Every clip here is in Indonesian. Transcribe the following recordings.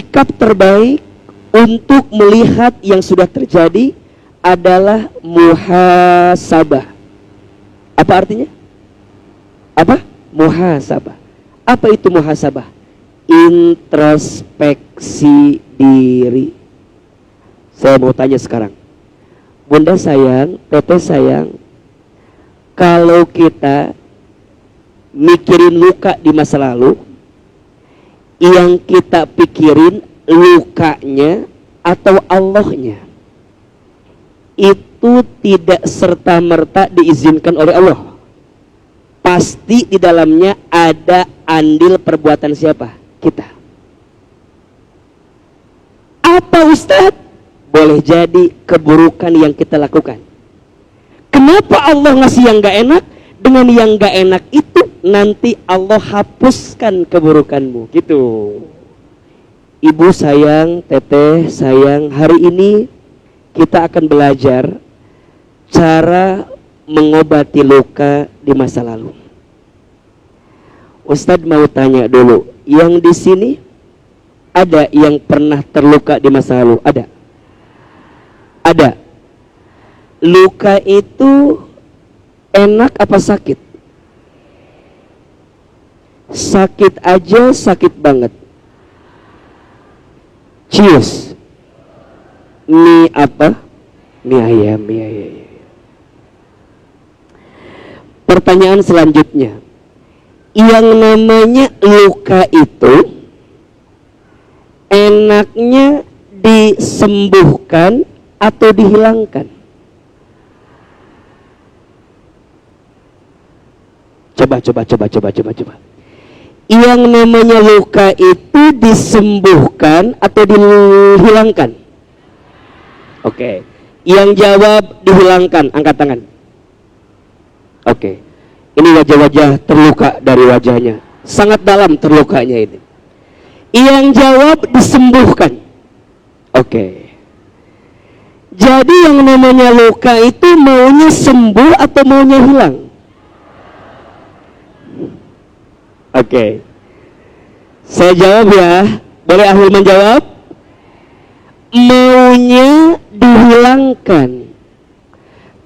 sikap terbaik untuk melihat yang sudah terjadi adalah muhasabah. Apa artinya? Apa? Muhasabah. Apa itu muhasabah? Introspeksi diri. Saya mau tanya sekarang, Bunda sayang, Teteh sayang, kalau kita mikirin luka di masa lalu, yang kita pikirin lukanya atau Allahnya, itu tidak serta-merta diizinkan oleh Allah. Pasti di dalamnya ada andil perbuatan siapa? Kita. Apa Ustadz? Boleh jadi keburukan yang kita lakukan. Kenapa Allah ngasih yang gak enak? Dengan yang gak enak itu nanti Allah hapuskan keburukanmu. Gitu. Ibu sayang, Teteh sayang, hari ini kita akan belajar cara mengobati luka di masa lalu. Ustadz mau tanya dulu, yang di sini ada yang pernah terluka di masa lalu? Ada? Ada. Luka itu enak apa sakit? Sakit aja, sakit banget. Cius. Mie apa? Mie ayam, mie ayam. Pertanyaan selanjutnya, yang namanya luka itu enaknya disembuhkan atau dihilangkan? Coba. Yang namanya luka itu disembuhkan atau dihilangkan? Oke. Yang jawab dihilangkan, angkat tangan. Oke. Ini wajah-wajah terluka dari wajahnya. Sangat dalam terlukanya ini. Yang jawab disembuhkan. Oke. Jadi yang namanya luka itu maunya sembuh atau maunya hilang? Oke. Saya jawab ya. Boleh Ahul menjawab? Maunya dihilangkan.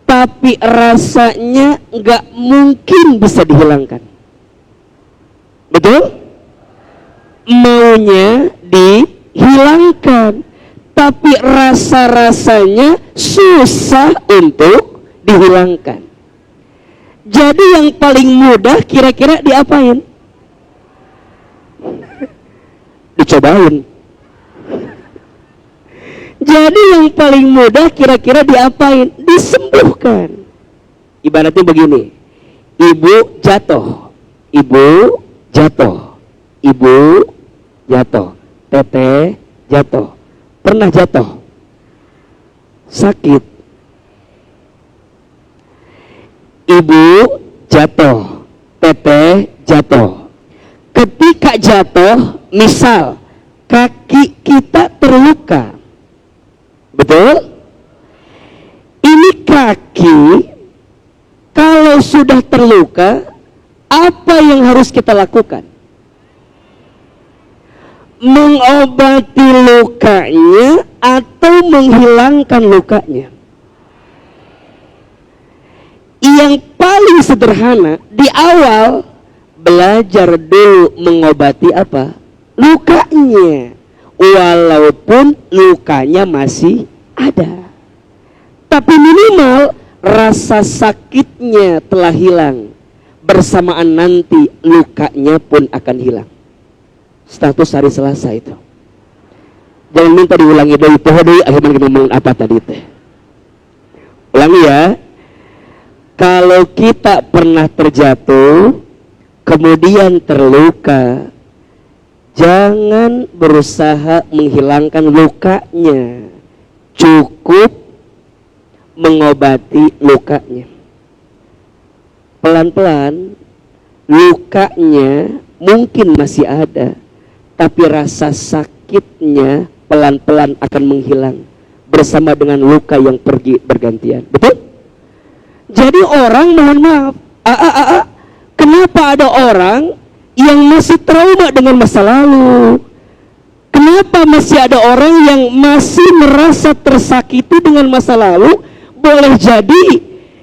Tapi rasanya nggak mungkin bisa dihilangkan. Betul? Maunya dihilangkan, tapi rasa-rasanya susah untuk dihilangkan. Jadi yang paling mudah kira-kira diapain? Dicobain. Jadi yang paling mudah kira-kira diapain? Disembuhkan. Ibaratnya begini, ibu jatuh, Teteh jatuh. Pernah jatuh? Sakit. Ibu jatuh, Teteh jatuh. Ketika jatuh, misal kaki kita terluka, betul? Ini kaki kalau sudah terluka, apa yang harus kita lakukan? Mengobati lukanya atau menghilangkan lukanya? Yang paling sederhana di awal, belajar dulu mengobati apa? Lukanya. Walaupun lukanya masih ada, tapi minimal rasa sakitnya telah hilang. Bersamaan nanti lukanya pun akan hilang. Status hari Selasa itu. Jangan minta diulangi dari pohon akhirnya ngomong apa tadi teh. Ulangi ya. Kalau kita pernah terjatuh, kemudian terluka, jangan berusaha menghilangkan lukanya. Cukup mengobati lukanya. Pelan-pelan lukanya mungkin masih ada, tapi rasa sakitnya pelan-pelan akan menghilang bersama dengan luka yang pergi bergantian. Betul? Jadi orang, mohon maaf, kenapa ada orang yang masih trauma dengan masa lalu? Kenapa masih ada orang yang masih merasa tersakiti dengan masa lalu? Boleh jadi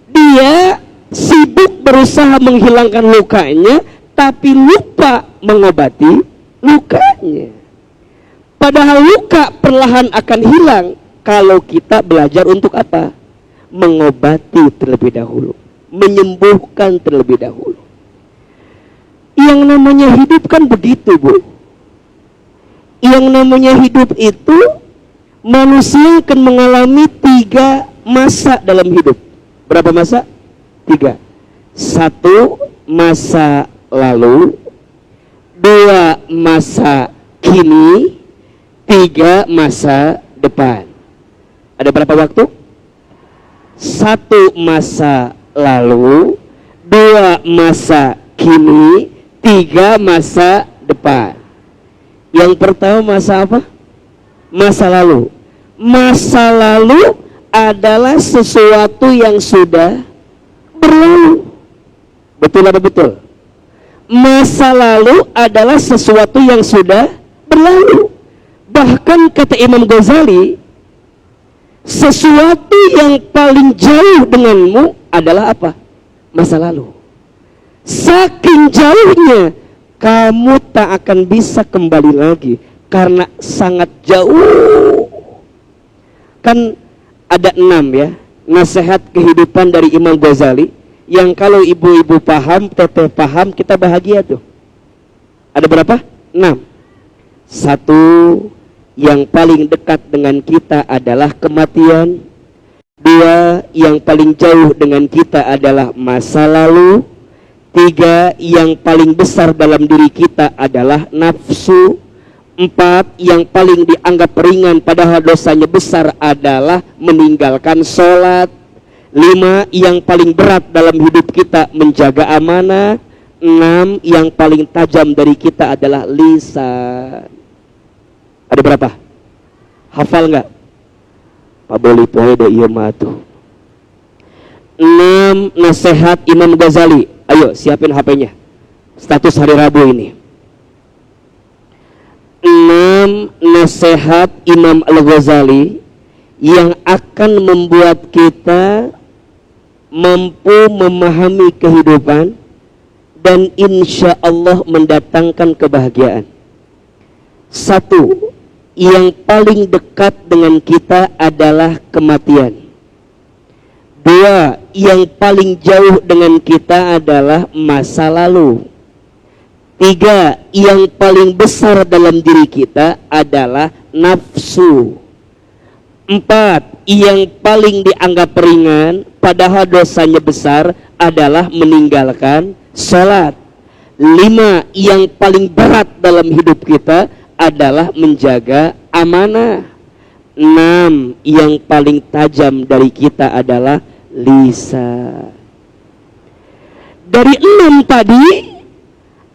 dia sibuk berusaha menghilangkan lukanya, tapi lupa mengobati lukanya. Padahal luka perlahan akan hilang kalau kita belajar untuk apa? Mengobati terlebih dahulu, menyembuhkan terlebih dahulu. Yang namanya hidup kan begitu, Bu. Yang namanya hidup itu, manusia akan mengalami 3 masa dalam hidup. Berapa masa? 3. 1 masa lalu, 2 masa kini, 3 masa depan. Ada berapa waktu? 1 masa lalu, 2 masa kini, 3 masa depan. Yang pertama masa apa? Masa lalu. Masa lalu adalah sesuatu yang sudah berlalu. Betul atau betul? Masa lalu adalah sesuatu yang sudah berlalu. Bahkan kata Imam Ghazali, sesuatu yang paling jauh denganmu adalah apa? Masa lalu. Saking jauhnya, kamu tak akan bisa kembali lagi karena sangat jauh. Kan ada 6 ya nasihat kehidupan dari Imam Ghazali yang kalau ibu-ibu paham, teteh paham, kita bahagia tuh. Ada berapa? 6. 1, yang paling dekat dengan kita adalah kematian. 2, yang paling jauh dengan kita adalah masa lalu. 3, yang paling besar dalam diri kita adalah nafsu. 4, yang paling dianggap ringan padahal dosanya besar adalah meninggalkan sholat. 5, yang paling berat dalam hidup kita menjaga amanah. 6, yang paling tajam dari kita adalah lisan. Ada berapa? Hafal nggak? Pak Boli poe de ieu mah tuh. 6 nasihat Imam Ghazali. Ayo siapin HP-nya. Status hari Rabu ini. 6 nasihat Imam Al-Ghazali yang akan membuat kita mampu memahami kehidupan dan insya Allah mendatangkan kebahagiaan. 1, yang paling dekat dengan kita adalah kematian. 2, yang paling jauh dengan kita adalah masa lalu. 3, yang paling besar dalam diri kita adalah nafsu. 4, yang paling dianggap ringan padahal dosanya besar adalah meninggalkan sholat. 5, yang paling berat dalam hidup kita adalah menjaga amanah. 6, yang paling tajam dari kita adalah lisan. Dari 6 tadi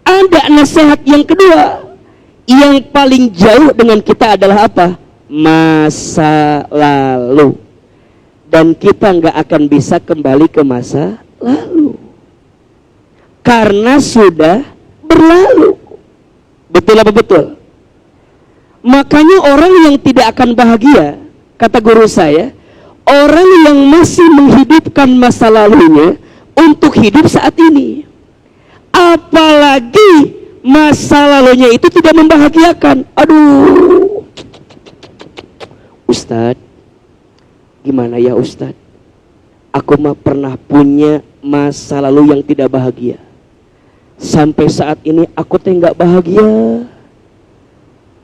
ada nasihat yang kedua. Yang paling jauh dengan kita adalah apa? Masa lalu. Dan kita nggak akan bisa kembali ke masa lalu karena sudah berlalu. Betul apa betul? Makanya orang yang tidak akan bahagia, kata guru saya, orang yang masih menghidupkan masa lalunya untuk hidup saat ini. Apalagi masa lalunya itu tidak membahagiakan. Aduh, Ustadz, gimana ya Ustadz? Aku mah pernah punya masa lalu yang tidak bahagia. Sampai saat ini aku teh nggak bahagia.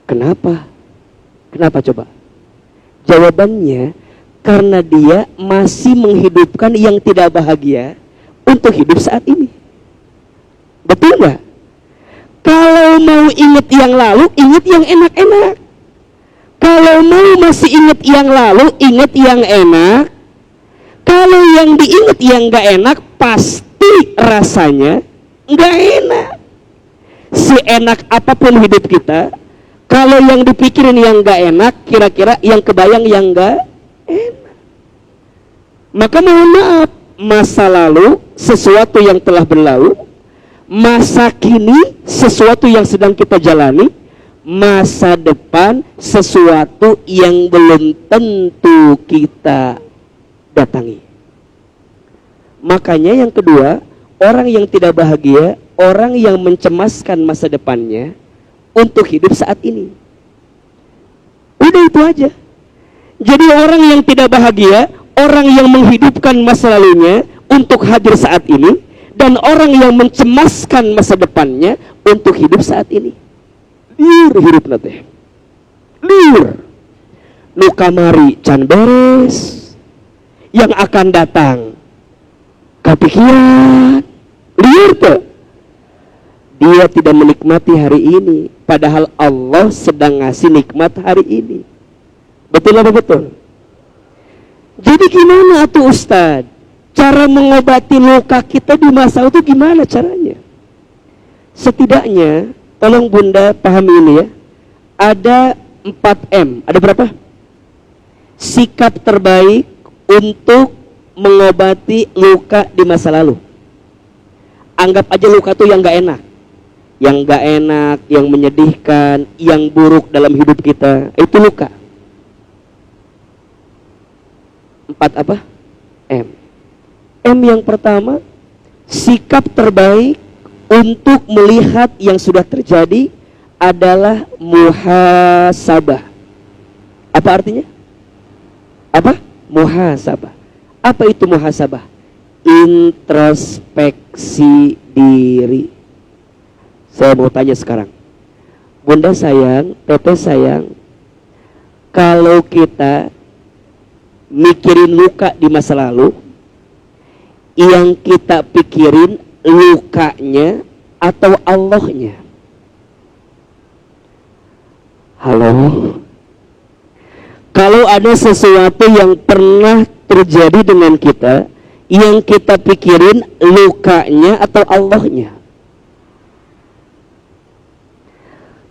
Kenapa? Kenapa coba? Jawabannya, karena dia masih menghidupkan yang tidak bahagia untuk hidup saat ini. Betul nggak? Kalau mau ingat yang lalu, ingat yang enak-enak. Kalau mau masih ingat yang lalu, ingat yang enak. Kalau yang diingat yang nggak enak, pasti rasanya nggak enak. Seenak apapun hidup kita, kalau yang dipikirin yang nggak enak, kira-kira yang kebayang yang nggak enak. Maka mohon maaf, masa lalu sesuatu yang telah berlalu, masa kini sesuatu yang sedang kita jalani, masa depan sesuatu yang belum tentu kita datangi. Makanya yang kedua, orang yang tidak bahagia, orang yang mencemaskan masa depannya untuk hidup saat ini. Udah itu aja. Jadi orang yang tidak bahagia, orang yang menghidupkan masa lalunya untuk hadir saat ini, dan orang yang mencemaskan masa depannya untuk hidup saat ini. Liur hidup nanti. Liur. Nu kamari can beres. Yang akan datang kepikiran. Liur tuh. Dia tidak menikmati hari ini, padahal Allah sedang ngasih nikmat hari ini. Betul apa betul? Jadi gimana atuh Ustadz? Cara mengobati luka kita di masa itu gimana caranya? Setidaknya, tolong Bunda pahami ini ya. Ada 4M. Ada berapa? Sikap terbaik untuk mengobati luka di masa lalu. Anggap aja luka itu yang gak enak. Yang gak enak, yang menyedihkan, yang buruk dalam hidup kita. Itu luka. 4 apa? M. M yang pertama, sikap terbaik untuk melihat yang sudah terjadi adalah muhasabah. Apa artinya? Apa? Muhasabah. Apa itu muhasabah? Introspeksi diri. Saya mau tanya sekarang, Bunda sayang, Teteh sayang, kalau kita mikirin luka di masa lalu, yang kita pikirin lukanya atau Allahnya? Halo? Kalau ada sesuatu yang pernah terjadi dengan kita, yang kita pikirin lukanya atau Allahnya?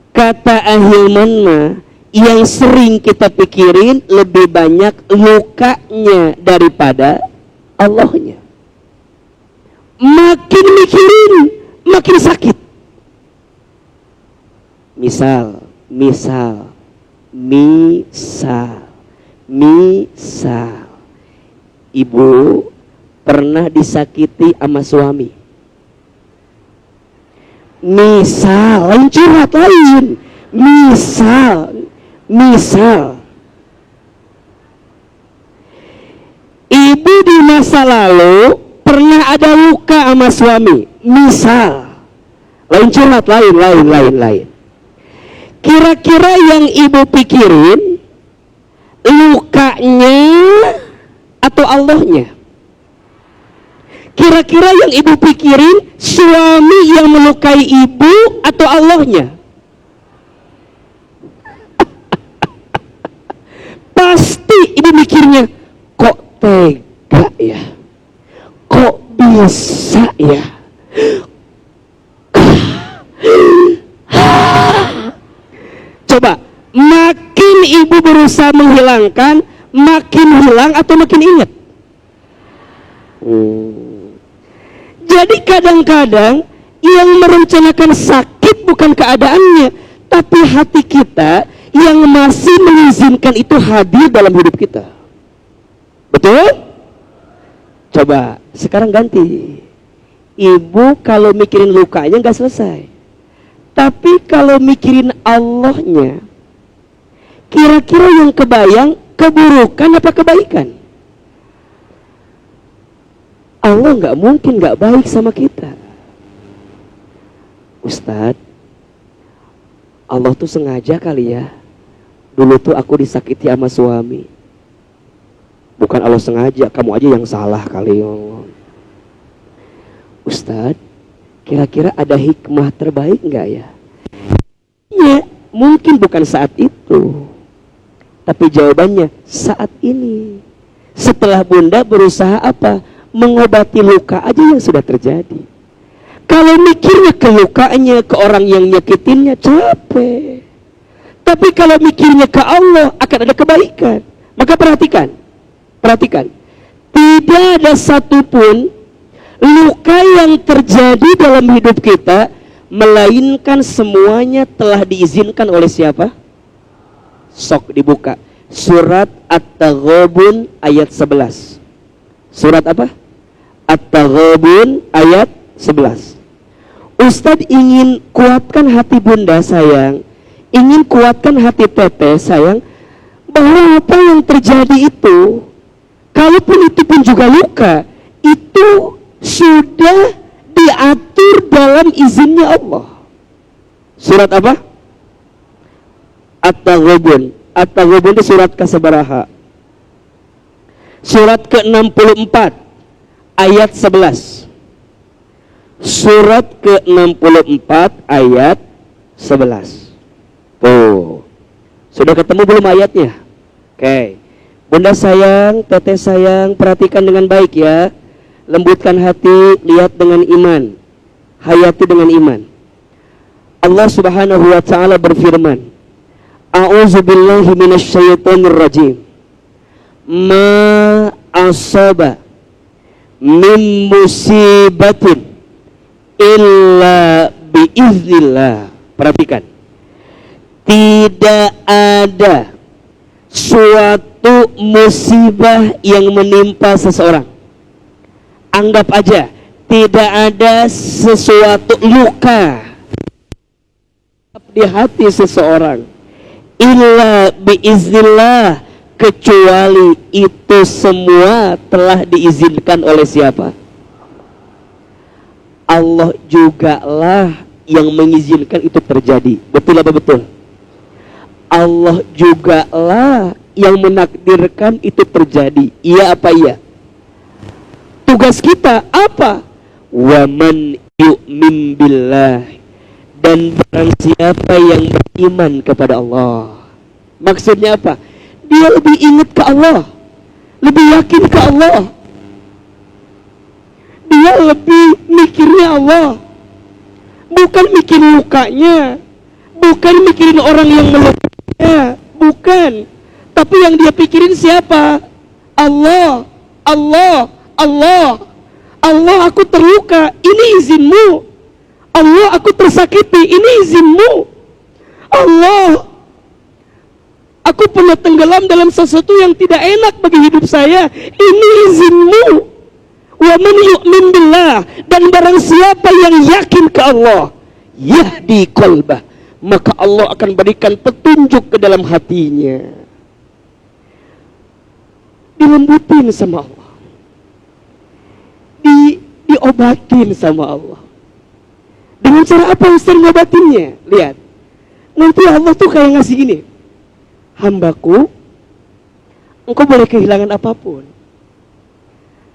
Kata Ahilman mah, yang sering kita pikirin lebih banyak lukanya daripada Allahnya. Makin mikirin, makin sakit. Misal, ibu pernah disakiti sama suami. Misal, lain curhat lain. Misal, ibu di masa lalu pernah ada luka sama suami. Misal, lain curhat lain. Kira-kira yang ibu pikirin lukanya atau Allahnya? Kira-kira yang ibu pikirin suami yang melukai ibu atau Allahnya? Pasti ibu mikirnya, kok tega ya? Kok bisa ya? Coba, makin ibu berusaha menghilangkan, makin hilang atau makin ingat? Jadi kadang-kadang yang merencanakan sakit bukan keadaannya, tapi hati kita yang masih mengizinkan itu hadir dalam hidup kita. Betul? Coba, sekarang ganti. Ibu kalau mikirin lukanya gak selesai. Tapi kalau mikirin Allahnya, kira-kira yang kebayang keburukan apa kebaikan? Allah gak mungkin gak baik sama kita. Ustadz, Allah tuh sengaja kali ya. Dulu tuh aku disakiti sama suami. Bukan Allah sengaja, kamu aja yang salah kali. Ustadz, kira-kira ada hikmah terbaik enggak ya? Ya, mungkin bukan saat itu. Tapi jawabannya saat ini. Setelah Bunda berusaha apa? Mengobati luka aja yang sudah terjadi. Kalau mikirnya ke lukanya, ke orang yang nyakitinnya, capek. Tapi kalau mikirnya ke Allah, akan ada kebaikan. Maka perhatikan. Tidak ada satupun luka yang terjadi dalam hidup kita melainkan semuanya telah diizinkan oleh siapa? Sok dibuka. Surat At-Taghabun ayat 11. Surat apa? At-Taghabun ayat 11. Ustadz ingin kuatkan hati bunda sayang, ingin kuatkan hati teteh sayang, bahwa apa yang terjadi itu, kalaupun itu pun juga luka, itu sudah diatur dalam izinnya Allah. Surat apa? At-Taghabun. At-Taghabun itu surat ke-sabaraha? Surat ke-64 ayat 11. Surat ke-64 ayat 11. Tuh. Sudah ketemu belum ayatnya? Oke. Bunda sayang, teteh sayang, perhatikan dengan baik ya. Lembutkan hati, lihat dengan iman, hayati dengan iman. Allah Subhanahu wa ta'ala berfirman, A'udzubillahi minasyaitonir rajim. Ma asaba min musibatin illa biiznillah. Perhatikan. Tidak ada suatu musibah yang menimpa seseorang. Anggap aja tidak ada sesuatu luka di hati seseorang illa biiznillah, kecuali itu semua telah diizinkan oleh siapa? Allah juga lah yang mengizinkan itu terjadi. Betul apa betul? Allah juga lah yang menakdirkan itu terjadi. Iya apa iya? Tugas kita apa? Wa man yu'min billah, dan barang siapa yang beriman kepada Allah. Maksudnya apa? Dia lebih ingat ke Allah, lebih yakin ke Allah, dia lebih mikirnya Allah, bukan mikirin lukanya, bukan mikirin orang yang melukainya, bukan. Tapi yang dia pikirin siapa? Allah, Allah, Allah. Allah, aku terluka, ini izinmu. Allah, aku tersakiti, ini izinmu. Allah, aku pernah tenggelam dalam sesuatu yang tidak enak bagi hidup saya, ini izinmu. Wa man yu'min billah, dan barang siapa yang yakin ke Allah, yahdi qalbah, maka Allah akan berikan petunjuk ke dalam hatinya. Dilembutin sama Allah, diobatin sama Allah. Dengan cara apa Ustaz ngobatinnya? Lihat, nanti Allah tuh kayak ngasih gini, hambaku, engkau boleh kehilangan apapun,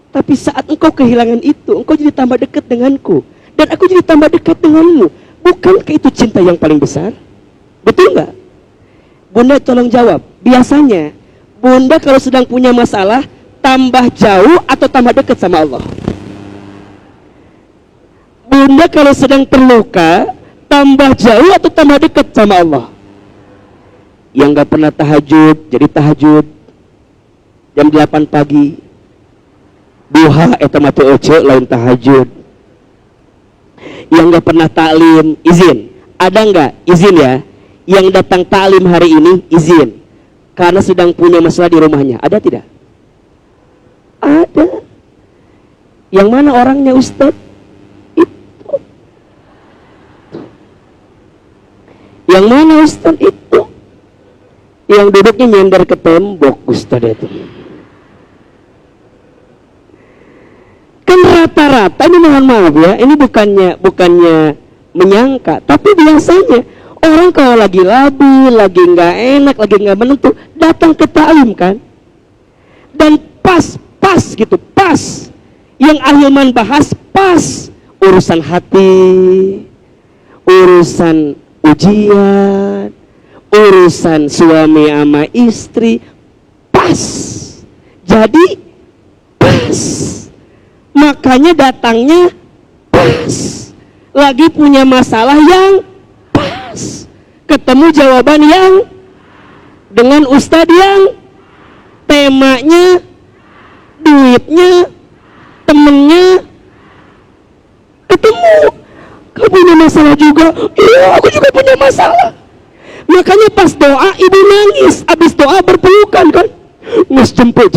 tapi saat engkau kehilangan itu, engkau jadi tambah dekat denganku, dan aku jadi tambah dekat denganmu. Bukankah itu cinta yang paling besar? Betul nggak? Bunda tolong jawab. Biasanya bunda kalau sedang punya masalah, tambah jauh atau tambah dekat sama Allah? Bunda kalau sedang terluka, tambah jauh atau tambah dekat sama Allah? Yang nggak pernah tahajud, jadi tahajud jam 8 pagi. Duha eta mah teu ece lain tahajud. Yang nggak pernah taklim, izin. Ada nggak izin ya? Yang datang taklim hari ini izin karena sedang punya masalah di rumahnya. Ada tidak? Ada. Yang mana orangnya Ustadz? Itu. Yang mana Ustadz itu? Yang duduknya nyender ke tembok Ustadz itu. Kan rata-rata, ini mohon maaf ya, ini bukannya menyangka, tapi biasanya orang kalau lagi labil, lagi nggak enak, lagi nggak menentu, datang ke ta'lim kan, dan pas gitu, pas yang ahilman bahas, pas urusan hati, urusan ujian, urusan suami sama istri, pas, jadi pas. Makanya datangnya pas, lagi punya masalah yang pas, ketemu jawaban yang dengan ustadz yang temanya, duitnya, temennya ketemu. Kamu punya masalah juga? Iya, aku juga punya masalah. Makanya pas doa ibu nangis, habis doa berpelukan kan. Ngus jemput.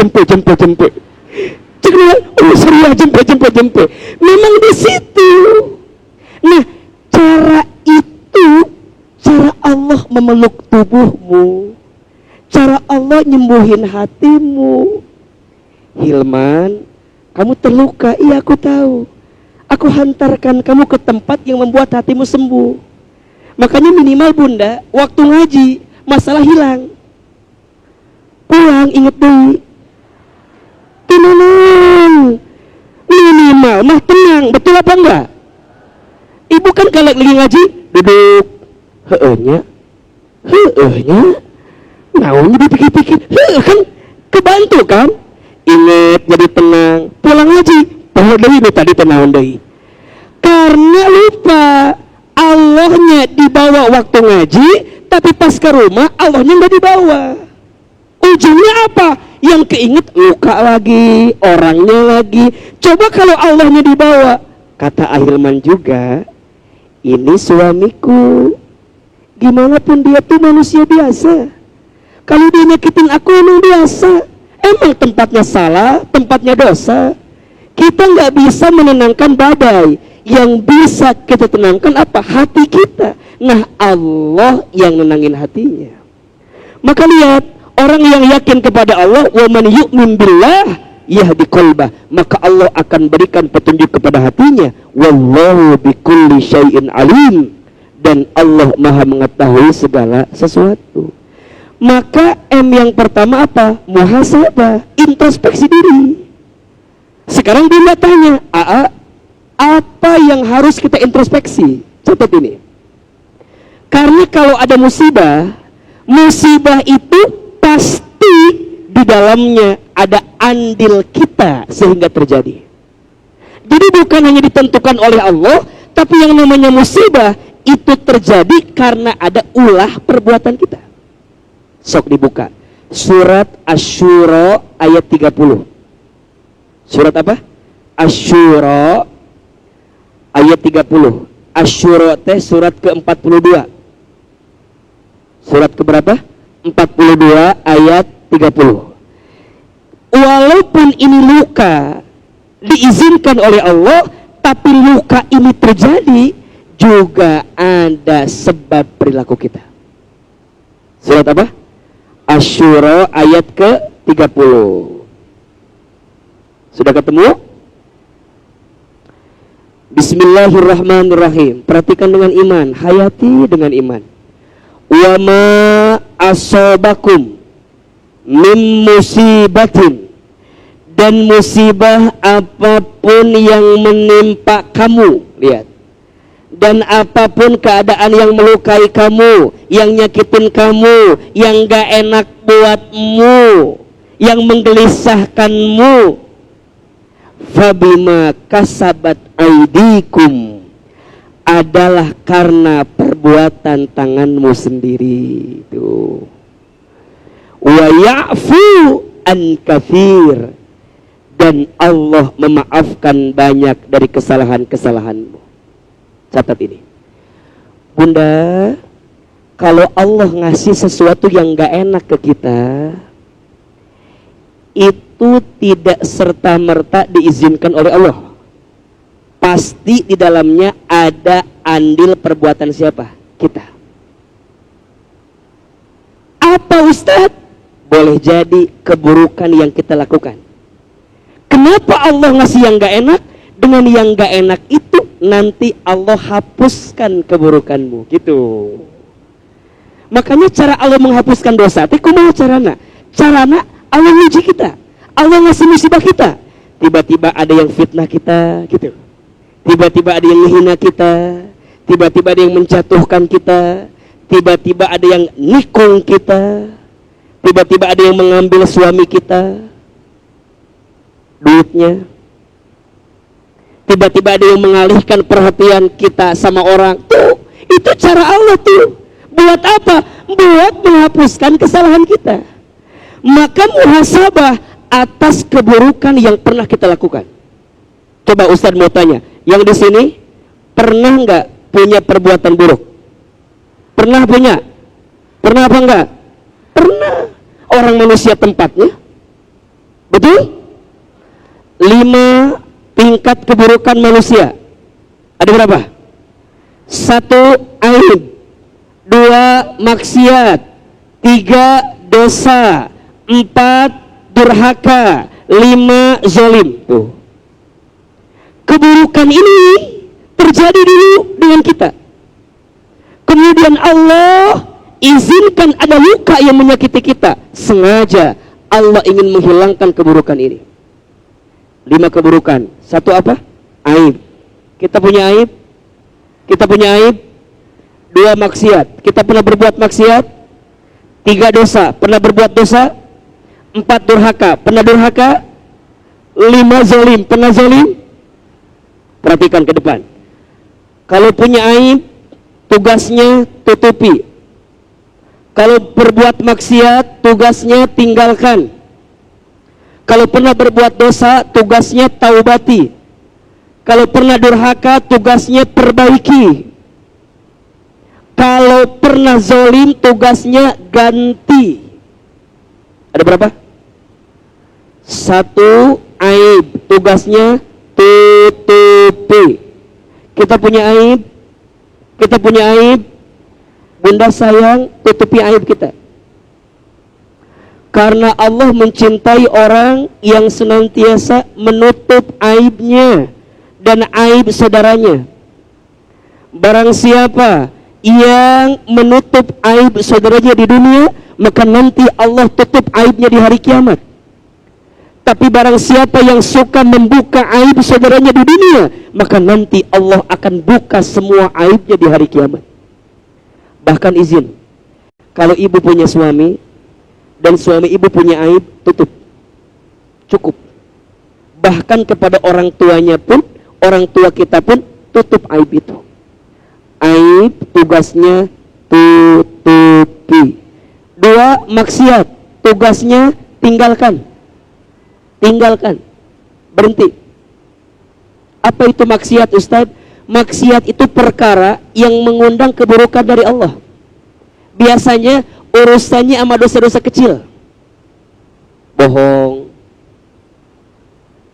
Ceknya, oh serius jemput. Memang di situ. Nah, cara itu, cara Allah memeluk tubuhmu, cara Allah nyembuhin hatimu. Hilman, kamu terluka, iya aku tahu. Aku hantarkan kamu ke tempat yang membuat hatimu sembuh. Makanya minimal bunda, waktu ngaji, masalah hilang. Pulang inget deh. Tenang. Minimal mah tenang, betul apa enggak? Ibu kan kalau lagi ngaji, duduk. Heehnya. Naunya dipikir-pikir. Kan kebantu kan? Ingat jadi tenang. Pulang ngaji. Bahwa dari ini tadi tenang dari. Karena lupa Allahnya dibawa waktu ngaji, tapi pas ke rumah Allahnya nggak dibawa. Ujungnya apa? Yang keinget luka lagi, orangnya lagi. Coba kalau Allahnya dibawa, kata Ahilman juga, ini suamiku. Gimana pun dia tuh manusia biasa. Kalau dia nyakitin aku emang biasa. Emang tempatnya salah, tempatnya dosa. Kita nggak bisa menenangkan badai. Yang bisa kita tenangkan apa? Hati kita. Nah, Allah yang nenangin hatinya. Maka lihat, orang yang yakin kepada Allah, wa man yu'min billah yahdi qalbah, maka Allah akan berikan petunjuk kepada hatinya. Wallahu bikulli syai'in alim, dan Allah Maha mengetahui segala sesuatu. Maka M yang pertama apa? Muhasabah, introspeksi diri. Sekarang dia tanya, apa yang harus kita introspeksi? Catat ini. Karena kalau ada musibah itu pasti di dalamnya ada andil kita sehingga terjadi. Jadi bukan hanya ditentukan oleh Allah, tapi yang namanya musibah itu terjadi karena ada ulah perbuatan kita. Sok dibuka. Surat Asy-Syura ayat 30. Surat apa? Asy-Syura ayat 30. Asy-Syura teh surat ke-42. Surat keberapa? 42 ayat 30. Walaupun ini luka diizinkan oleh Allah, tapi luka ini terjadi juga ada sebab perilaku kita. Surat apa? Asy-Syura ayat ke-30. Sudah ketemu? Bismillahirrahmanirrahim. Perhatikan dengan iman, hayati dengan iman. Wa ma asobakum min musibatin, dan musibah apapun yang menimpa kamu, lihat, dan apapun keadaan yang melukai kamu, yang nyakitin kamu, yang gak enak buatmu, yang menggelisahkanmu, fabima kasabat aidikum, adalah karena perbuatan tanganmu sendiri. Tuh. Wa ya'fu an katsir, dan Allah memaafkan banyak dari kesalahan-kesalahanmu. Catat ini. Bunda, kalau Allah ngasih sesuatu yang gak enak ke kita, itu tidak serta-merta diizinkan oleh Allah. Pasti di dalamnya ada andil perbuatan siapa? Kita. Apa Ustadz? Boleh jadi keburukan yang kita lakukan. Kenapa Allah ngasih yang gak enak? Dengan yang gak enak itu nanti Allah hapuskan keburukanmu. Gitu. Makanya cara Allah menghapuskan dosa, kumaha carana? Carana Allah nguji kita. Allah ngasih musibah kita. Tiba-tiba ada yang fitnah kita, gitu. Tiba-tiba ada yang menghina kita. Tiba-tiba ada yang menjatuhkan kita. Tiba-tiba ada yang nikung kita. Tiba-tiba ada yang mengambil suami kita, duitnya. Tiba-tiba ada yang mengalihkan perhatian kita sama orang. Tuh, itu cara Allah tuh. Buat apa? Buat menghapuskan kesalahan kita. Maka muhasabah atas keburukan yang pernah kita lakukan. Coba Ustaz mau tanya, yang di sini pernah nggak punya perbuatan buruk? Pernah punya? Pernah apa enggak? Pernah. Orang manusia tempatnya. Betul? 5 tingkat keburukan manusia. Ada berapa? 1 aib, 2 maksiat, 3 dosa, 4 durhaka, 5 zalim. Tuh. Keburukan ini terjadi dulu dengan kita. Kemudian Allah izinkan ada luka yang menyakiti kita. Sengaja Allah ingin menghilangkan keburukan ini. 5 keburukan. 1 apa? Aib. Kita punya aib. Kita punya aib. 2 maksiat. Kita pernah berbuat maksiat. 3 dosa. Pernah berbuat dosa. 4 durhaka. Pernah durhaka. 5 zalim. Pernah zalim. Perhatikan ke depan. Kalau punya aib, tugasnya tutupi. Kalau berbuat maksiat, tugasnya tinggalkan. Kalau pernah berbuat dosa, tugasnya taubati. Kalau pernah durhaka, tugasnya perbaiki. Kalau pernah zalim, tugasnya ganti. Ada berapa? 1 aib, tugasnya tutupi. Kita punya aib, Bunda sayang, tutupi aib kita. Karena Allah mencintai orang yang senantiasa menutup aibnya dan aib saudaranya. Barang siapa yang menutup aib saudaranya di dunia, maka nanti Allah tutup aibnya di hari kiamat. Tapi barang siapa yang suka membuka aib saudaranya di dunia, maka nanti Allah akan buka semua aibnya di hari kiamat. Bahkan izin, kalau ibu punya suami dan suami ibu punya aib, tutup. Cukup. Bahkan kepada orang tuanya pun, orang tua kita pun, tutup aib itu. Aib tugasnya tutupi. 2 maksiat, tugasnya tinggalkan. Tinggalkan, berhenti. Apa itu maksiat, Ustaz? Maksiat itu perkara yang mengundang keburukan dari Allah. Biasanya urusannya sama dosa-dosa kecil. Bohong.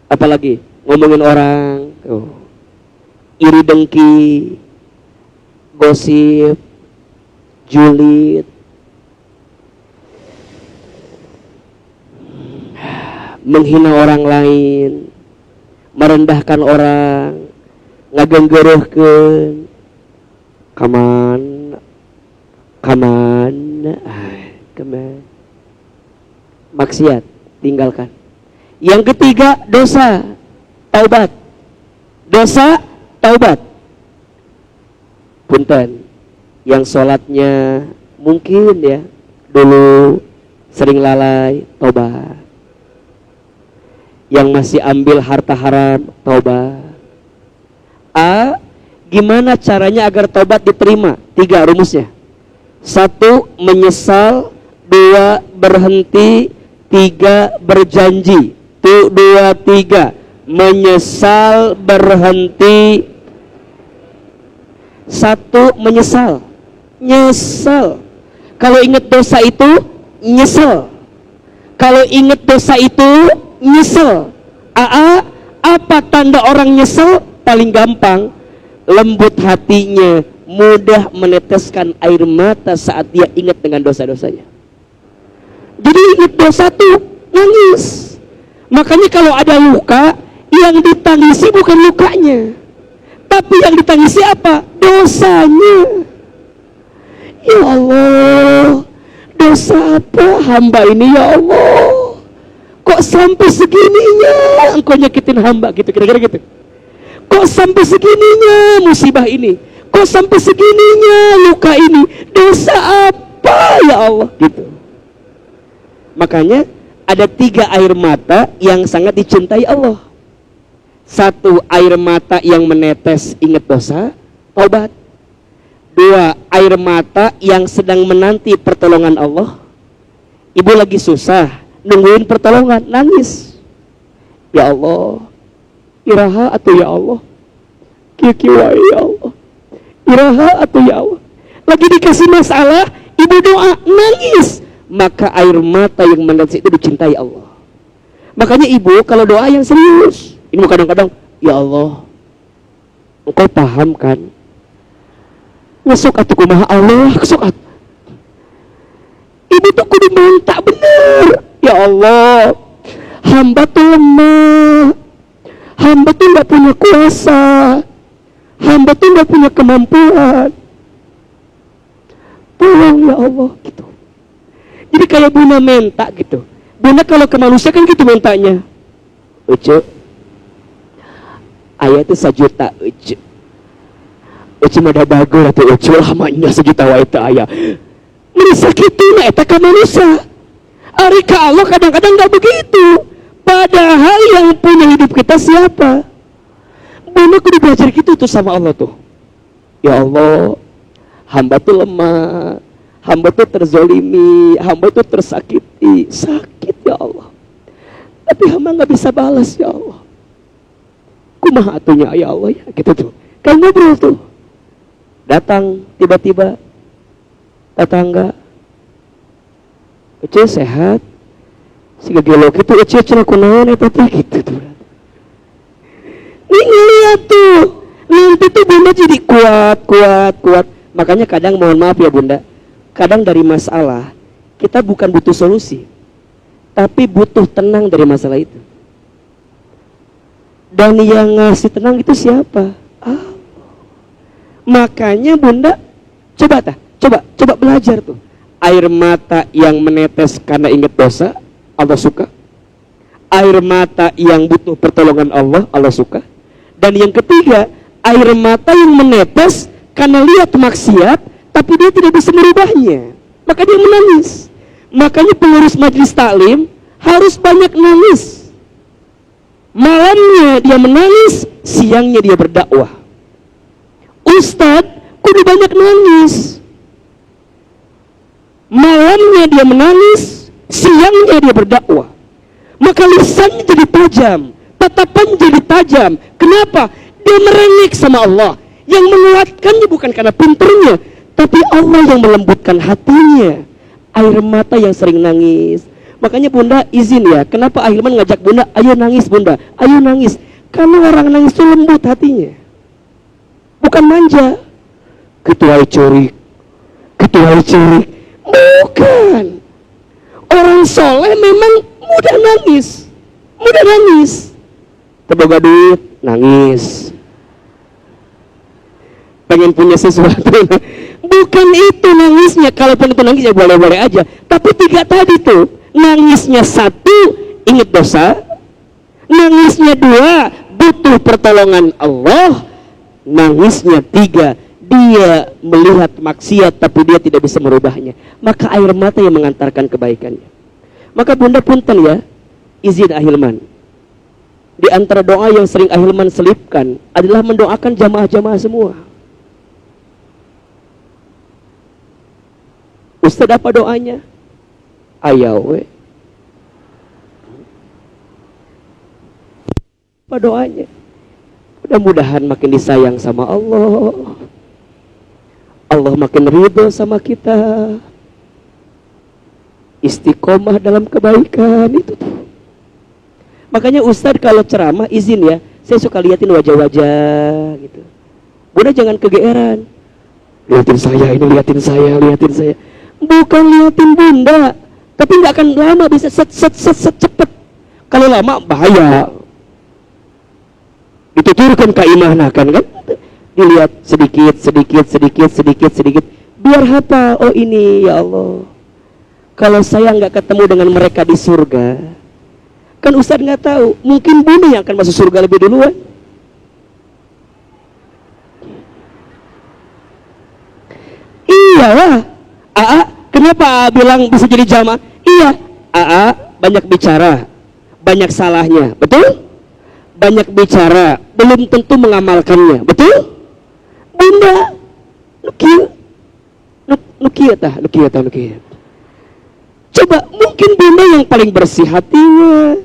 Apalagi ngomongin orang, iri dengki, gosip, julid, menghina orang lain, merendahkan orang, ngagenggeureuhkeun, kaman, maksiat, tinggalkan. Yang ketiga, dosa, taubat. Dosa, taubat. Punten, yang sholatnya mungkin ya dulu sering lalai, taubat. Yang masih ambil harta haram, taubat. Gimana caranya agar taubat diterima? 3 rumusnya. 1 menyesal, 2 berhenti, 3 berjanji. 2, 3 menyesal, berhenti. 1 menyesal, nyesal. Kalau ingat dosa itu nyesel. Kalau ingat dosa itu nyesel. Apa tanda orang nyesel? Paling gampang, lembut hatinya, mudah meneteskan air mata saat dia ingat dengan dosa-dosanya. Jadi ingat dosa tuh nangis. Makanya kalau ada luka, yang ditangisi bukan lukanya, tapi yang ditangisi apa? Dosanya. Ya Allah, dosa apa hamba ini ya Allah? Kok sampai segininya engkau nyakitin hamba gitu, kira-kira gitu. Kok sampai segininya musibah ini? Kok sampai segininya luka ini? Dosa apa ya Allah? Gitu. Makanya ada 3 air mata yang sangat dicintai Allah. 1 air mata yang menetes ingat dosa, taubat. 2 air mata yang sedang menanti pertolongan Allah. Ibu lagi susah, nungguin pertolongan, nangis. Ya Allah, iraha atau ya Allah, Kieu ya Allah. Iraha atau ya Allah. Lagi dikasih masalah, ibu doa nangis, maka air mata yang menetes itu dicintai Allah. Makanya ibu kalau doa yang serius, ini kadang-kadang, ya Allah, engkau paham kan? Ngesok atuh kumaha Allah, kesok atuh. Ibu tuh kudu minta bener. Ya Allah, hamba tuh lemah, hamba tuh gak punya kuasa, hamba tuh gak punya kemampuan. Tolong ya Allah gitu. Jadi kayak Bunda minta gitu. Bunda kalau ke manusia kan gitu mintanya. Ucu, ayah itu 1 juta ucu. Ucu mada bagus atau ucu lamanya 1 juta wa itu ayah. Merisa gitu na eta ka manusia. Ari ka Allah kadang-kadang gak begitu. Padahal yang punya hidup kita siapa? Bunda kudu belajar gitu tuh sama Allah tuh. Ya Allah, hamba tuh lemah, hamba tuh terzolimi, hamba tuh tersakiti, sakit ya Allah. Tapi hamba gak bisa balas ya Allah. Kumaha atunya ya Allah ya, gitu tuh. Kan ngobrol tuh. Datang tiba-tiba tetangga, Uce sehat, si gegelok itu Uce cina kunaon eta teh gitu tuh. Nih ngeliat tuh, nanti tuh Bunda jadi kuat. Makanya kadang mohon maaf ya Bunda, kadang dari masalah kita bukan butuh solusi, tapi butuh tenang dari masalah itu. Dan yang ngasih tenang itu siapa? Makanya Bunda coba belajar tuh. Air mata yang menetes karena ingat dosa, Allah suka. Air mata yang butuh pertolongan Allah, Allah suka. Dan yang ketiga, air mata yang menetes karena lihat maksiat, tapi dia tidak bisa merubahnya, maka dia menangis. Makanya pengurus majelis taklim harus banyak nangis. Malamnya dia menangis, siangnya dia berdakwah. Ustadz kudu banyak nangis. Malamnya dia menangis, siangnya dia berdakwah. Maka lisannya jadi tajam, tatapan jadi tajam. Kenapa? Dia merengek sama Allah. Yang menguatkannya bukan karena pinternya, tapi Allah yang melembutkan hatinya. Air mata yang sering nangis. Makanya Bunda izin ya, kenapa Ahilman ngajak Bunda, ayo nangis Bunda, ayo nangis. Karena orang nangis itu lembut hatinya, bukan manja. Ketuai corik, bukan. Orang soleh memang mudah nangis. Terboga duit, nangis. Pengen punya sesuatu, bukan itu nangisnya. Kalaupun itu nangis ya boleh-boleh aja. Tapi 3 tadi tuh, nangisnya 1 ingat dosa, nangisnya 2 butuh pertolongan Allah, nangisnya 3 dia melihat maksiat tapi dia tidak bisa merubahnya. Maka air mata yang mengantarkan kebaikannya. Maka Bunda punten ya, izin Ahilman, di antara doa yang sering Ahilman selipkan adalah mendoakan jamaah-jamaah semua. Ustaz apa doanya? Ayawe. Apa doanya? Mudah-mudahan makin disayang sama Allah. Allah makin ridho sama kita. Istiqomah dalam kebaikan itu tuh. Makanya Ustadz kalau ceramah izin ya, saya suka liatin wajah-wajah gitu. Bunda jangan kegeeran. Liatin saya. Bukan liatin Bunda, tapi nggak akan lama, bisa set cepet. Kalau lama bahaya. Dituturkan keimanan kan? Dilihat sedikit. Biar hafal, oh ini ya Allah. Kalau saya nggak ketemu dengan mereka di surga, kan Ustadz nggak tahu. Mungkin Bunda yang akan masuk surga lebih duluan. Iyalah. Kenapa bilang bisa jadi jamaah? Iya, banyak bicara, banyak salahnya, betul? Banyak bicara, belum tentu mengamalkannya, betul? Bunda, nukia. Coba, mungkin Bunda yang paling bersih hatinya,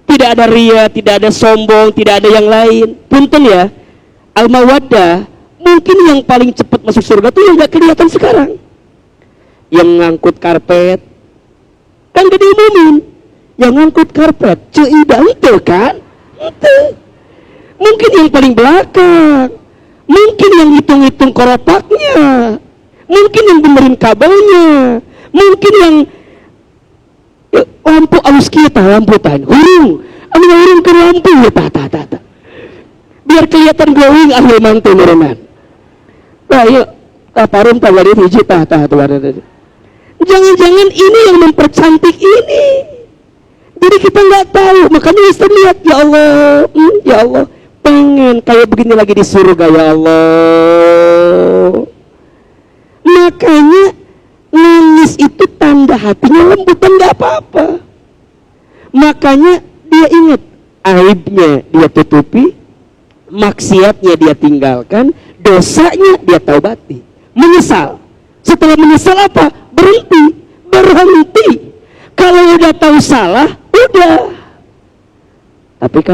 tidak ada ria, tidak ada sombong, tidak ada yang lain. Punten ya, Al-mawaddah, mungkin yang paling cepat masuk surga tuh yang gak kelihatan sekarang. Yang ngangkut karpet, kan gak diumumin. Yang ngangkut karpet, cuida itu kan? Itu. Mungkin yang paling belakang, mungkin yang hitung-hitung koropaknya, mungkin yang benerin kabelnya, mungkin yang lampu aus kita, lampu tan, hurung ke lampu ya, tata. Biar kelihatan glowing ahli mantu nurunan. Nah, yuk, taparum tawari hiji tata. Jangan-jangan ini yang mempercantik ini. Jadi kita nggak tahu, makanya Ustaz lihat, ya Allah, pengen kayak begini lagi di surga, ya Allah. Makanya nangis itu tanda hatinya lembut dan nggak apa-apa. Makanya dia ingat aibnya dia tutupi, maksiatnya dia tinggalkan, dosanya dia taubati, menyesal. Setelah menyesal apa? Berhenti. Kalau udah tahu salah, udah. Tapi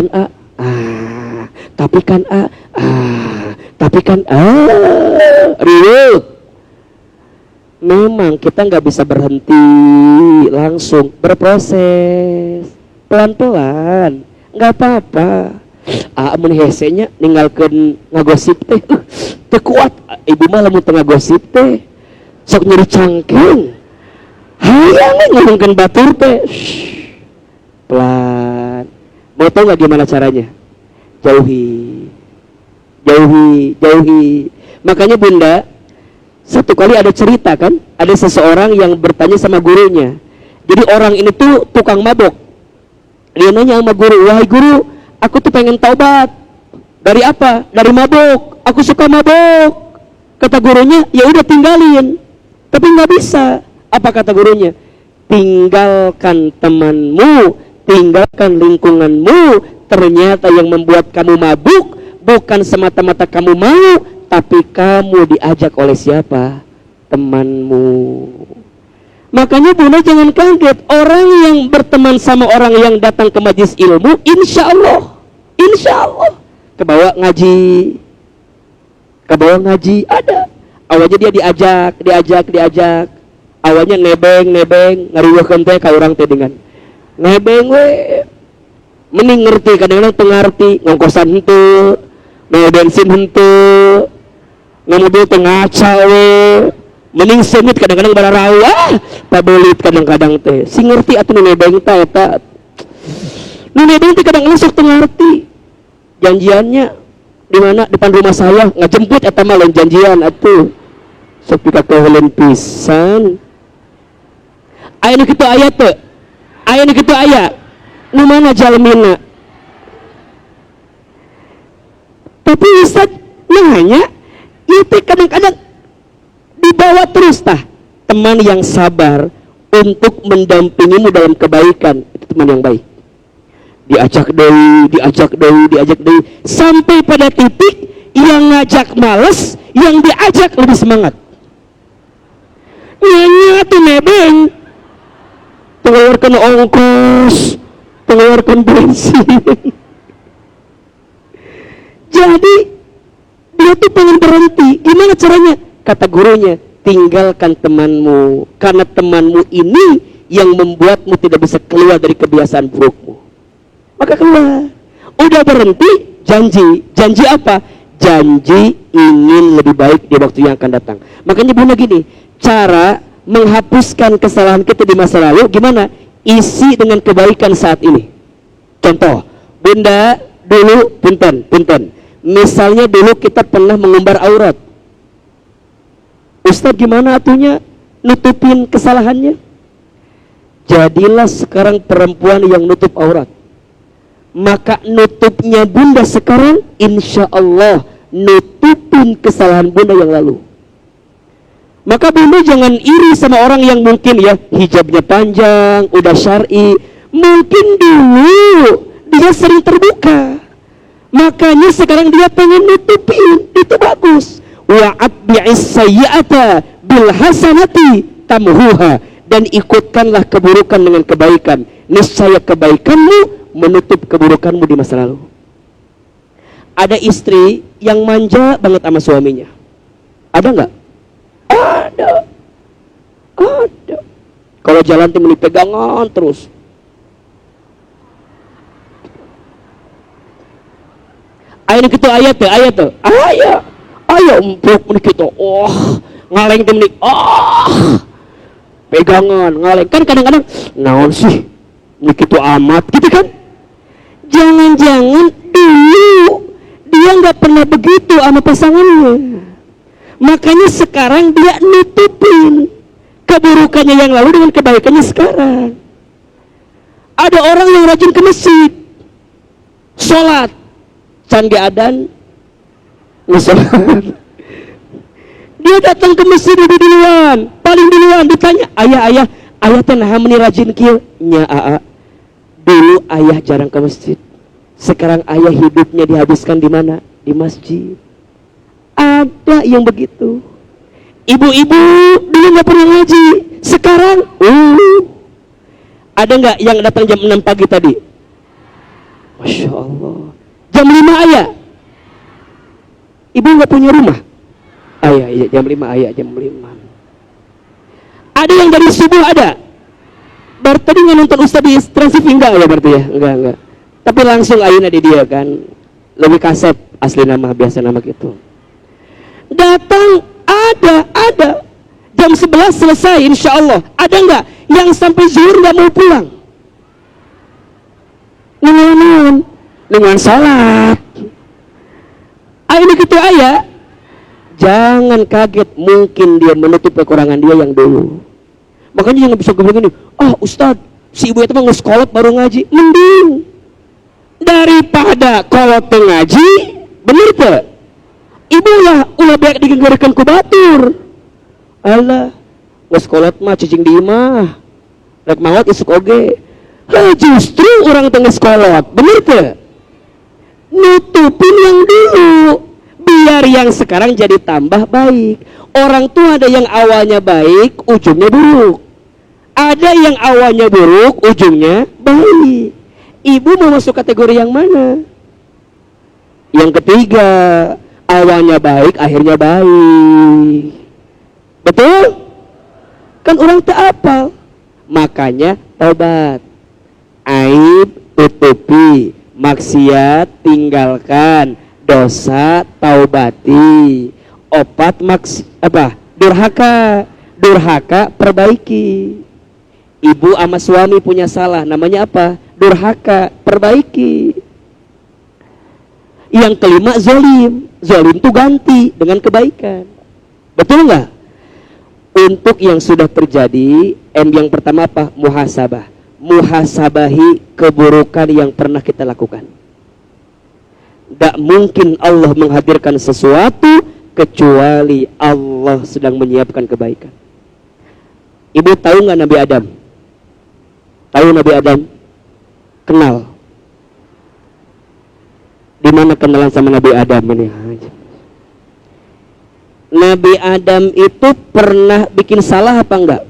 kan ribut. Memang kita nggak bisa berhenti langsung, berproses pelan-pelan, nggak apa-apa. Amun hesenya ninggalkan ngagosip teh, teu kuat. Ibu mah lamun teu ngagosip teh, sok nyeri cangkeng. Hayang ngomongkeun batur teh, pelan. Mau tahu nggak gimana caranya? Jauhi. Makanya Bunda, satu kali ada cerita kan, ada seseorang yang bertanya sama gurunya. Jadi orang ini tuh tukang mabok. Dia nanya sama guru, wahai guru, aku tuh pengen taubat. Dari apa? Dari mabok. Aku suka mabok. Kata gurunya, ya udah tinggalin. Tapi nggak bisa. Apa kata gurunya? Tinggalkan temanmu, tinggalkan lingkunganmu. Ternyata yang membuat kamu mabuk bukan semata-mata kamu mau, tapi kamu diajak oleh siapa? Temanmu. Makanya Bunda jangan kaget, orang yang berteman sama orang yang datang ke majelis ilmu, insya Allah kebawa ngaji ada. Awalnya dia diajak. Awalnya nebeng ngariweuhkeun teh ka urang teh dengan nebeng we. Mending ngerti, kadang-kadang pengerti, ngongkosan henteu, mau bensin henteu, mobil teu ngaca we. Mending semit kadang-kadang bararawa, pabelit kadang-kadang teh. Si ngerti atuh nu nebeng teh eta. Nu nebeng teh kadang-kadang sok teu ngarti. Janjiannya di mana? Depan rumah saya, ngajemput eta mah lain janjian atuh. Sok pikakeulin pisan. Aya nu kitu aya teu? Aya nu kitu aya. Nu mana jalmina? Tapi Ustaz nanya, itu kadang-kadang dibawa terus tah. Teman yang sabar untuk mendampingimu dalam kebaikan, itu teman yang baik. Diajak deui, sampai pada titik yang ngajak males, yang diajak lebih semangat. Nyanyi tuh nebeng, mengeluarkan ongkos, mengeluarkan bensin. Jadi dia tuh pengen berhenti. Gimana caranya? Kata gurunya, tinggalkan temanmu, karena temanmu ini yang membuatmu tidak bisa keluar dari kebiasaan burukmu. Maka keluar. Udah berhenti, janji apa? Janji ingin lebih baik di waktu yang akan datang. Makanya Bunda gini, cara menghapuskan kesalahan kita di masa lalu gimana? Isi dengan kebaikan saat ini. Contoh, Bunda dulu punten. Misalnya dulu kita pernah mengumbar aurat. Ustaz gimana atunya nutupin kesalahannya? Jadilah sekarang perempuan yang nutup aurat. Maka nutupnya Bunda sekarang insya Allah nutupin kesalahan Bunda yang lalu. Maka Bunda jangan iri sama orang yang mungkin ya hijabnya panjang, udah syar'i. Mungkin dulu dia sering terbuka, makanya sekarang dia pengen nutupin. Itu bagus. Wa atbi'is sayyi'ata bil hasanati tamhuha, dan ikutkanlah keburukan dengan kebaikan. Niscaya kebaikanmu menutup keburukanmu di masa lalu. Ada istri yang manja banget sama suaminya. Ada nggak? Ada. Ada. Kalau jalan tim pegangan terus. Ayo kita ayat tuh. Ayo empuk menik kita. Oh, ngaleng tim menik. Oh. Pegangan, ngaleng. Kan kadang-kadang naon sih? Menik itu amat gitu kan? Jangan-jangan dulu dia nggak pernah begitu sama pasangannya. Makanya sekarang dia nutupin keburukannya yang lalu dengan kebaikannya sekarang. Ada orang yang rajin ke masjid, sholat, can adan, sholat. Dia datang ke masjid lebih duluan, paling duluan ditanya, ayah teh naha meni rajin kieu? Nya aa. Dulu ayah jarang ke masjid. Sekarang ayah hidupnya dihabiskan di mana? Di masjid. Ada yang begitu. Ibu-ibu dulu nggak pernah ngaji. Sekarang, ada nggak yang datang jam 6 pagi tadi? Masya Allah. Jam 5 ayah. Ibu nggak punya rumah? Iya, jam 5 ayah, jam 5. Ada yang dari subuh ada? Berarti tadi nggak nonton Ustaz di Trans TV enggak ya berarti ya? Enggak. Tapi langsung ayuna di dia kan. Lebih kasep asli nama, biasa nama gitu. Datang ada. Jam 11 selesai insya Allah. Ada nggak yang sampai zuhur nggak mau pulang? Dengan salat. Ini gitu ayah. Jangan kaget, mungkin dia menutup kekurangan dia yang dulu. Makanya jangan bisa begini. Ustaz, si ibu itu mah ngesekolot baru ngaji. Mending daripada kolot ngaji, bener tuh. Ibu lah ulah banyak digenggarkan ku batur. Alah, ngesekolot mah cicing di imah. Rek mawat isuk oge. Justru orang tengah sekolot, bener tuh. Nutupin yang dulu, biar yang sekarang jadi tambah baik. Orang tuh ada yang awalnya baik, ujungnya buruk. Ada yang awalnya buruk, ujungnya baik. Ibu mau masuk kategori yang mana? Yang ketiga, awalnya baik, akhirnya baik. Betul? Kan orang tak apal. Makanya taubat. Aib tutupi, maksiat tinggalkan, dosa taubati. Opat durhaka perbaiki. Ibu sama suami punya salah, namanya apa? Durhaka, perbaiki. Yang kelima zolim tuh ganti dengan kebaikan. Betul nggak? Untuk yang sudah terjadi, yang pertama apa? Muhasabah. Muhasabahi keburukan yang pernah kita lakukan. Tidak mungkin Allah menghadirkan sesuatu kecuali Allah sedang menyiapkan kebaikan. Ibu tahu nggak Nabi Adam? Tahu Nabi Adam? Kenal. Di mana kenalan sama Nabi Adam ini? Nabi Adam itu pernah bikin salah apa enggak?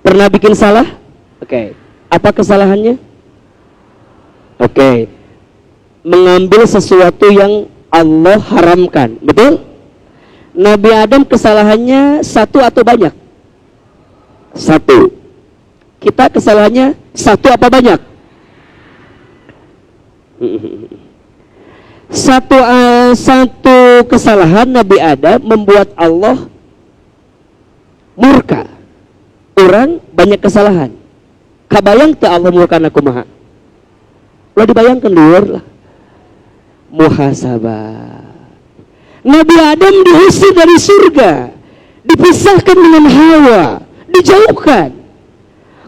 Pernah bikin salah? Oke. Apa kesalahannya? Oke. Mengambil sesuatu yang Allah haramkan, betul? Nabi Adam kesalahannya satu atau banyak? Satu. Kita kesalahannya satu apa banyak? Satu kesalahan Nabi Adam membuat Allah murka. Orang banyak kesalahan. Kabayang teu Allah murka na kumaha? Lah dibayangkan luar lah. Muhasabah. Nabi Adam diusir dari surga, dipisahkan dengan Hawa, dijauhkan.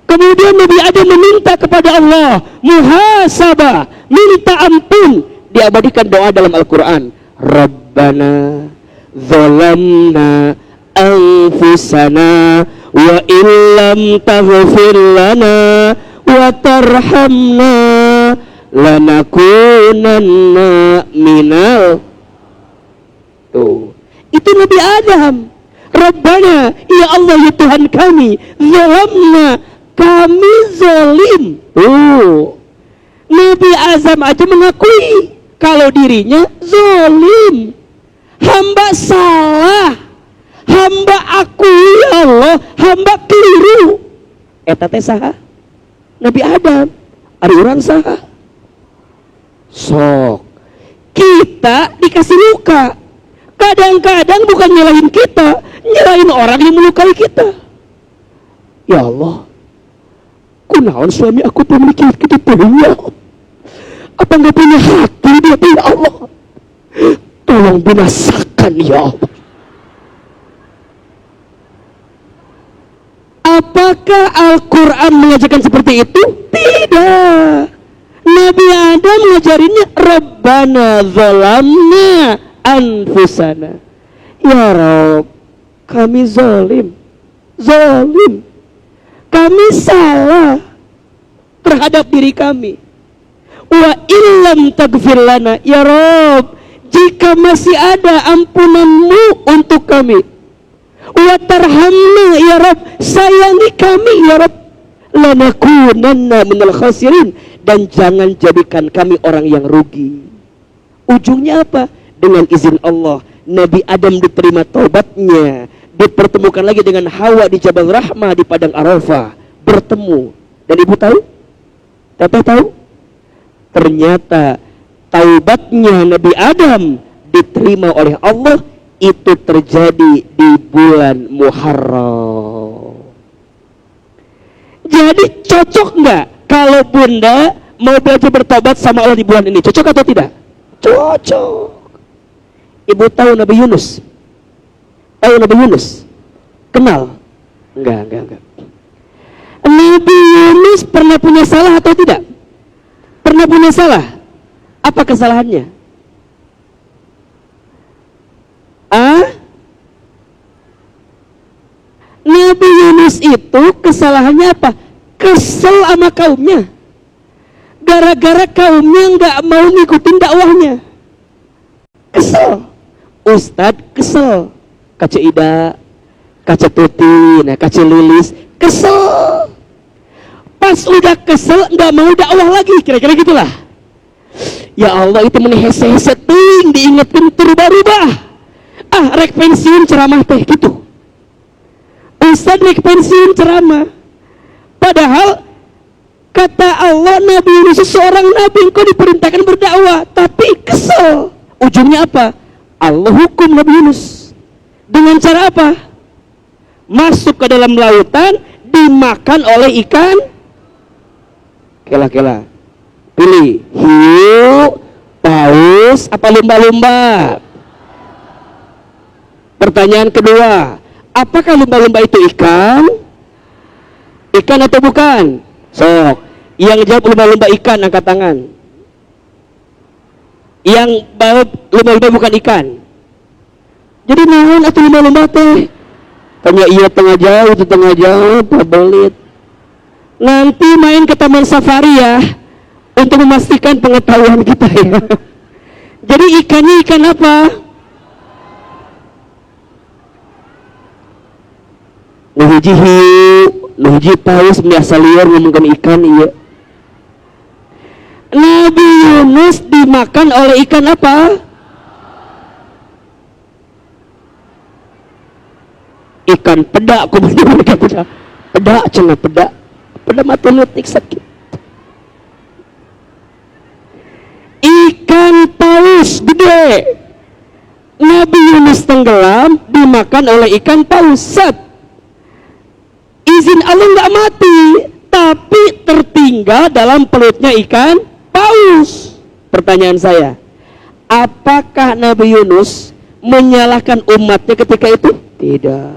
Kemudian Nabi Adam meminta kepada Allah muhasabah, minta ampun. Diabadikan doa dalam Al-Quran. Rabbana zalamna anfusana wa illam taghfir lana wa tarhamna lanakunanna minal. Tuh, itu Nabi Adam. Rabbana, ya Allah ya Tuhan kami, zalamna, kami zalim. Nabi Adam aja mengakui kalau dirinya zalim. Hamba salah, hamba akui ya Allah, hamba keliru. Eta teh saha? Nabi Adam. Ari urang saha? Sok kita dikasih luka. Kadang-kadang bukan nyalahin kita, nyalahin orang yang melukai kita. Ya Allah, kunaon suami aku memiliki gitu ya? Apa nggak punya hati dia tuh ya Allah? Tolong binasakan ya Allah. Apakah Al-Quran mengajarkan seperti itu? Tidak. Nabi Adam mengajarinnya Rabbana zalamna anfusana. Ya Rabb, kami zalim. Kami salah terhadap diri kami. Wa illam taghfir lana, ya Rabb, jika masih ada ampunanmu untuk kami. Wa tarhamna, ya Rabb, sayangi kami ya Rabb, lanakunanna minal khasirin, dan jangan jadikan kami orang yang rugi. Ujungnya apa? Dengan izin Allah, Nabi Adam diterima taubatnya, dipertemukan lagi dengan Hawa di Jabal Rahmah di Padang Arafah, bertemu. Dan ibu tahu? Teteh tahu? Ternyata taubatnya Nabi Adam diterima oleh Allah itu terjadi di bulan Muharram. Jadi cocok nggak kalau bunda mau belajar bertobat sama Allah di bulan ini? Cocok atau tidak? Cocok. Ibu tahu Nabi Yunus? Tahu Nabi Yunus? Kenal? Enggak. Nabi Yunus pernah punya salah atau tidak? Pernah punya salah? Apa kesalahannya? Nabi Yunus itu kesalahannya apa? Kesel sama kaumnya. Gara-gara kaumnya nggak mau ngikutin dakwahnya. Kesel. Ustadz kesel. Kaca Ida, Kaca Tuti, Kaca Lilis, kesel. Pas udah kesel nggak mau dakwah lagi, kira-kira gitulah. Ya Allah, itu meni hese-hese ting diingetin berubah-ubah. Rek pensiun ceramah teh gitu. Ustadz rek pensiun ceramah. Padahal kata Allah, Nabi Yunus seorang nabi engkau diperintahkan berdakwah, tapi kesel. Ujungnya apa? Allah hukum Nabi Yunus. Dengan cara apa? Masuk ke dalam lautan, dimakan oleh ikan. Kela-kela. Pilih hiu, paus, apa lumba-lumba? Pertanyaan kedua, apakah lumba-lumba itu ikan? Ikan atau bukan? Sok, yang jawab lumba-lumba ikan angkat tangan. Yang jawab lumba-lumba bukan ikan. Jadi naon atau lumba-lumba teh? Tanya iya tengah jauh, pabelit. Nanti main ke taman safari ya, untuk memastikan pengetahuan kita ya. Jadi ikannya ikan apa? Nuhiji hiu, nuhiji paus, biasa liar ngomongkan ikan iya. Nabi Yunus dimakan oleh ikan apa? Ikan peda, kemudian ikan peda. Peda mati letik sakit. Ikan paus gede. Nabi Yunus tenggelam dimakan oleh ikan paus. Izin Allah nggak mati, tapi tertinggal dalam perutnya ikan paus. Pertanyaan saya, apakah Nabi Yunus menyalahkan umatnya ketika itu? Tidak.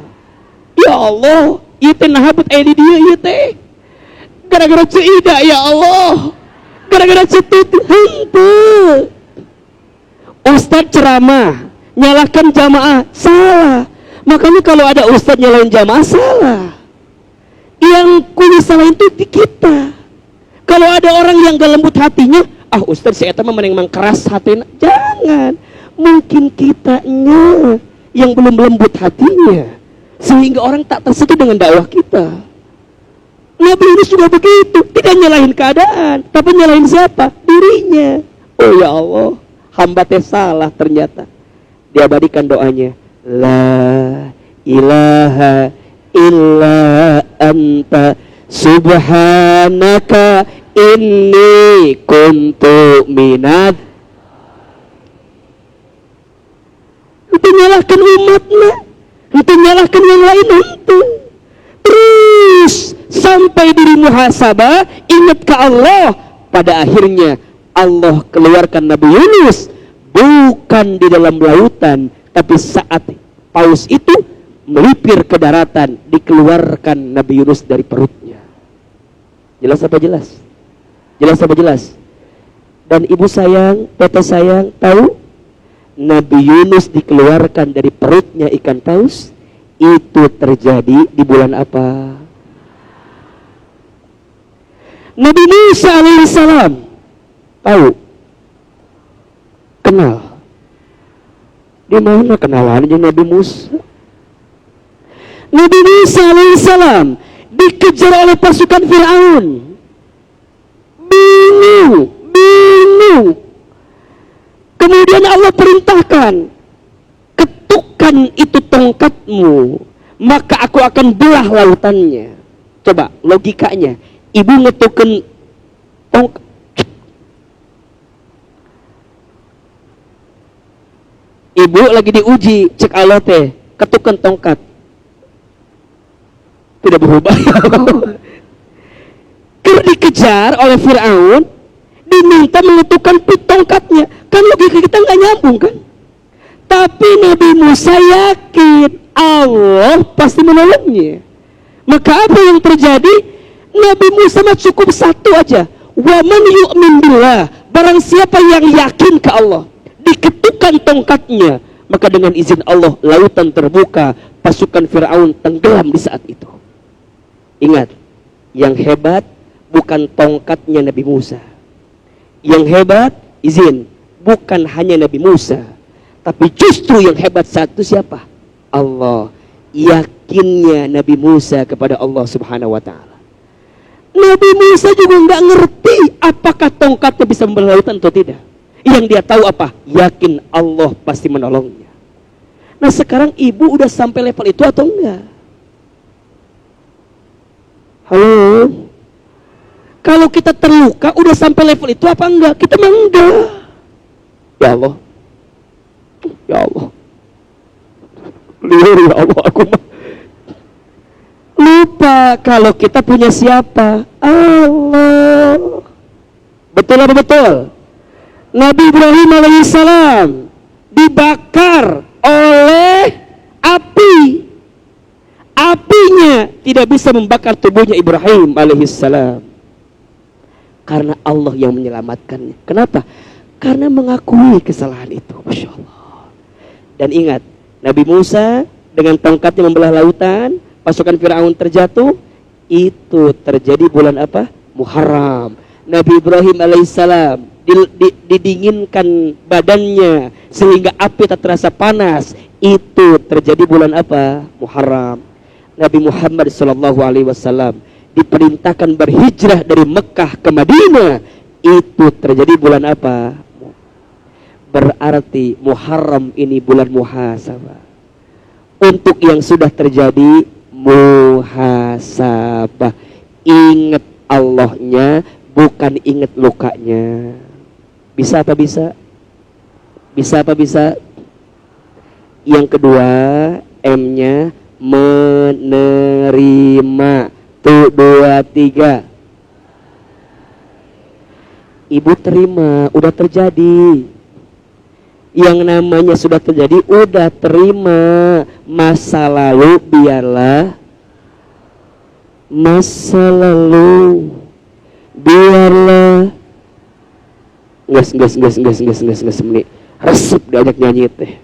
Ya Allah, itu nahabut di dia itu. Gara-gara ceidak ya Allah. Gara-gara cetuti hente. Ustadz ceramah nyalahkan jamaah, salah. Makanya kalau ada ustadz nyalahin jamaah, salah. Yang punya salah itu di kita. Kalau ada orang yang gak lembut hatinya, ustadz saya memang keras hatinya. Jangan. Mungkin kitanya yang belum lembut hatinya, sehingga orang tak tersentuh dengan dakwah kita. Nabi Yunus juga begitu, tidak nyalahin keadaan, tapi nyalahin siapa? Dirinya. Oh ya Allah, hamba teh salah ternyata. Diabadikan doanya, la ilaha illa anta subhanaka inni kuntu minad. Itu nyalahkan umatnya, itu nyalahkan yang lain itu. Terus sampai diri muhasabah, ingat ke Allah. Pada akhirnya Allah keluarkan Nabi Yunus bukan di dalam lautan, tapi saat paus itu melipir ke daratan, dikeluarkan Nabi Yunus dari perutnya. Jelas apa jelas? Jelas apa jelas? Dan ibu sayang, teteh sayang, tahu Nabi Yunus dikeluarkan dari perutnya ikan paus itu terjadi di bulan apa? Nabi Musa alaihissalam tahu? Kenal? Di mana kenalannya Nabi Musa? Nabi Musa alaihissalam dikejar oleh pasukan Fir'aun. Bingung. Kemudian Allah perintahkan, ketukkan itu tongkatmu, maka aku akan belah lautannya. Coba logikanya, ibu ngetuken tongkat, ibu lagi diuji, cek Allah teh, ketukan tongkat, tidak berubah. Karena dikejar oleh Fir'aun, diminta mengetukkan tongkatnya, kan logika kita nggak nyambung kan? Tapi Nabi Musa yakin Allah pasti menolongnya. Maka apa yang terjadi? Nabi Musa mah cukup satu aja. Wa man yu'min billah, barang siapa yang yakin ke Allah, diketukkan tongkatnya, maka dengan izin Allah lautan terbuka, pasukan Fir'aun tenggelam di saat itu. Ingat, yang hebat bukan tongkatnya Nabi Musa. Yang hebat, izin, bukan hanya Nabi Musa, tapi justru yang hebat satu siapa? Allah. Yakinnya Nabi Musa kepada Allah Subhanahu wa ta'ala. Nabi Musa juga nggak ngerti apakah tongkatnya bisa membelah lautan atau tidak. Yang dia tahu apa? Yakin Allah pasti menolongnya. Nah sekarang ibu udah sampai level itu atau enggak? Halo? Kalau kita terluka udah sampai level itu apa enggak? Kita mah enggak. Ya Allah. Ya Allah. Lihat ya Allah, aku mah lupa kalau kita punya siapa? Allah. Betul apa betul? Nabi Ibrahim alaihissalam dibakar oleh api. Apinya tidak bisa membakar tubuhnya Ibrahim alaihissalam. Karena Allah yang menyelamatkannya. Kenapa? Karena mengakui kesalahan itu. Masya Allah. Dan ingat, Nabi Musa dengan tongkatnya membelah lautan, pasukan Fir'aun terjatuh, itu terjadi bulan apa? Muharram. Nabi Ibrahim alaihissalam didinginkan badannya sehingga api tak terasa panas, itu terjadi bulan apa? Muharram. Nabi Muhammad SAW diperintahkan berhijrah dari Mekah ke Madinah, itu terjadi bulan apa? Berarti Muharram ini bulan muhasabah. Untuk yang sudah terjadi, muhasabah. Ingat Allahnya, bukan ingat lukanya. Bisa apa bisa? Bisa apa bisa? Yang kedua, M-nya menerima. Tuh, 2, 3. Ibu terima, udah terjadi. Yang namanya sudah terjadi, udah terima. Masa lalu biarlah masa lalu. Biarlah nges menit resep diajak nyanyi teh.